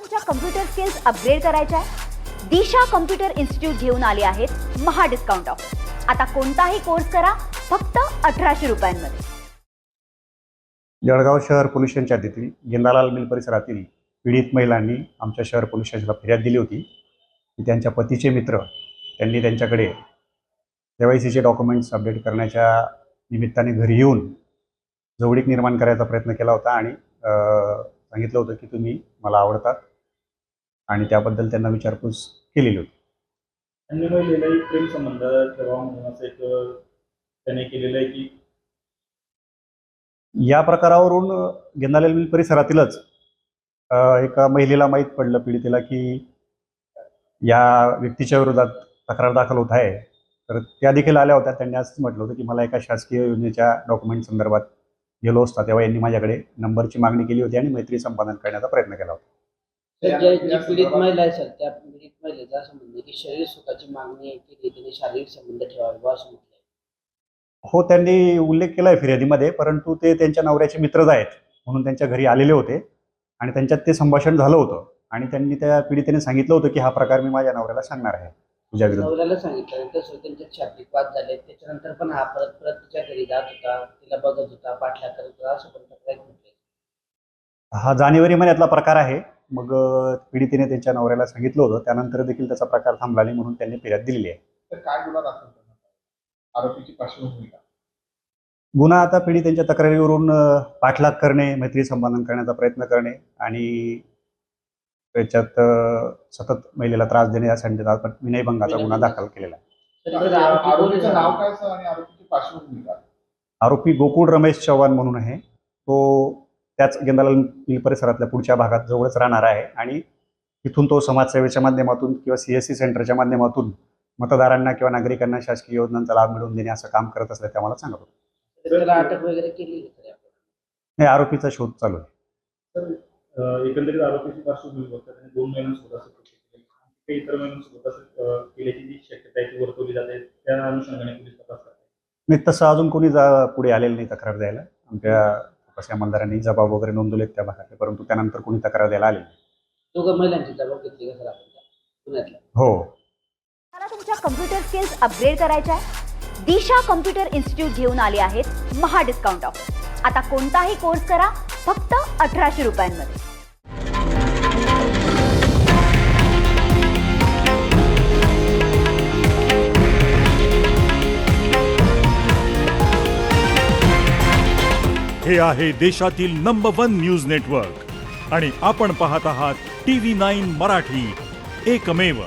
तुमच्या computer skills upgrade करायच्या आहे? दिशा कम्प्युटर इन्स्टिट्यूट घेऊन आले आहेत महा डिस्काउंट ऑफर. आता कोणताही कोर्स करा फक्त 1800 रुपयांमध्ये. जळगाव शहर पोलीस स्टेशनच्या हद्दीतील गेंदालाल मिल परिसरातील पीडित महिलांनी आमच्या शहर पोलीस स्टेशनला फिर्याद दिली होती की त्यांच्या पतीचे मित्र त्यांनी त्यांच्याकडे KYCचे डॉक्युमेंट्स अपडेट करण्याच्या निमित्ताने घरी येऊन जवळीक निर्माण करायचा प्रयत्न केला होता आणि सांगितलं होतं की तुम्ही मला आवडतात आणि त्याबद्दल त्यांना विचारपूस केलेली होती. अन्य महिलेलाही प्रेम संबंध ठेवा म्हणून असं एक त्याने केलेलं आहे की या प्रकारावरून गेंदालाल मिल परिसरातीलच एका महिलेला माहीत पडलं, पीडितेला, की या व्यक्तीच्या विरोधात तक्रार दाखल होत आहे. तर त्या देखील आल्या होत्या. त्यांनी असंच म्हटलं होतं की मला एका शासकीय योजनेच्या डॉक्युमेंट संदर्भात गेलो असता तेव्हा यांनी माझ्याकडे नंबरची मागणी केली होती आणि मैत्री संपादन करण्याचा प्रयत्न केला होता. जी पीडित महिला आहे सर, त्या पीडित महिलेचं असं म्हणणं की शरीर सुखाची मागणी केली, त्यांनी शारीरिक संबंध ठेवावे असं म्हटलंय. हो, त्यांनी उल्लेख केला आहे फिर्यादीमध्ये, परंतु ते त्यांच्या नवऱ्याचे मित्रच आहेत म्हणून त्यांच्या घरी आलेले होते आणि त्यांच्यात ते संभाषण झालं होतं आणि त्यांनी त्या पीडितेने सांगितलं होतं की हा प्रकार मी माझ्या नवऱ्याला सांगणार आहे तुझ्या विरुद्ध. नवऱ्याला सांगितलं, तसं त्यांच्यात शाब्दिक वाद झाले. त्याच्यानंतर पण हा परत तिच्या घरी जात होता, तिला बघत होता, पाठलाग करत होता असं पण तक्रार म्हटलंय. हा जानेवारी महिन्यातला प्रकार आहे. मग पीडितेने त्यांच्या नवऱ्याला सांगितलं होतं, त्यानंतर देखील त्याचा प्रकार थांबला नाही म्हणून त्यांनी फिर्याद दिलेली आहे. तर काय गुन्हा दाखल करण्यात आला? आरोपीची पार्श्वभूमी काय? गुन्हा आता पीडितेच्या तक्रारीवरून पाठलाग करणे, मैत्री संपादन करण्याचा प्रयत्न करणे आणि त्याच्यात सतत महिलेला त्रास देणे यासाठी आपण विनयभंगाचा गुन्हा दाखल केलेला आहे. तर आरोपीचं नाव काय सर आणि आरोपीची पार्श्वभूमी काय? आरोपी गोकुळ रमेश चव्हाण म्हणून आहे. तो त्याच गेंदालाल मिल परिसरातल्या पुढच्या भागात जवळच राहणार आहे आणि तिथून तो समाजसेवेच्या माध्यमातून किंवा CSC सेंटरच्या माध्यमातून मतदारांना किंवा नागरिकांना शासकीय योजनांचा लाभ मिळवून देणे असं काम करत असल्याचे आम्हाला सांगत होतं. त्याला अटक वगैरे केली का? हे आरोपीचा शोध चालू आहे. तर एकंदरीत आरोपीची पार्श्वभूमी बघता त्यांनी 2 महिन्यांसोबत असं कृत्य केलं. काही इतर महिन्यांसोबत असं केल्याची जी शक्यता आहे ती वर्तवली जाते, त्या अनुषंगाने पोलीस तपास करतात. नाही, तसं अजून कोणी पुढे आलेलं नाही तक्रार द्यायला. आमच्या तपासी अंमलदारांनी जबाब वगैरे नोंदवलेत त्या भागातले, परंतु त्यानंतर कोणी तक्रार द्यायला आले नाही. दोघं महिलांची जबाब घेतली का सर आपण पुण्यातल्या? हो. मला तुमच्या कम्प्युटर स्किल्स अपग्रेड करायच्या आहे? दिशा कम्प्युटर इन्स्टिट्यूट घेऊन आले आहेत महा डिस्काउंट ऑफर. आता कोणताही कोर्स करा फक्त 1800 रुपयांमध्ये. हे आहे देशातील नंबर 1 न्यूज नेटवर्क आणि आपण पाहत आहात TV9 मराठी, एकमेव.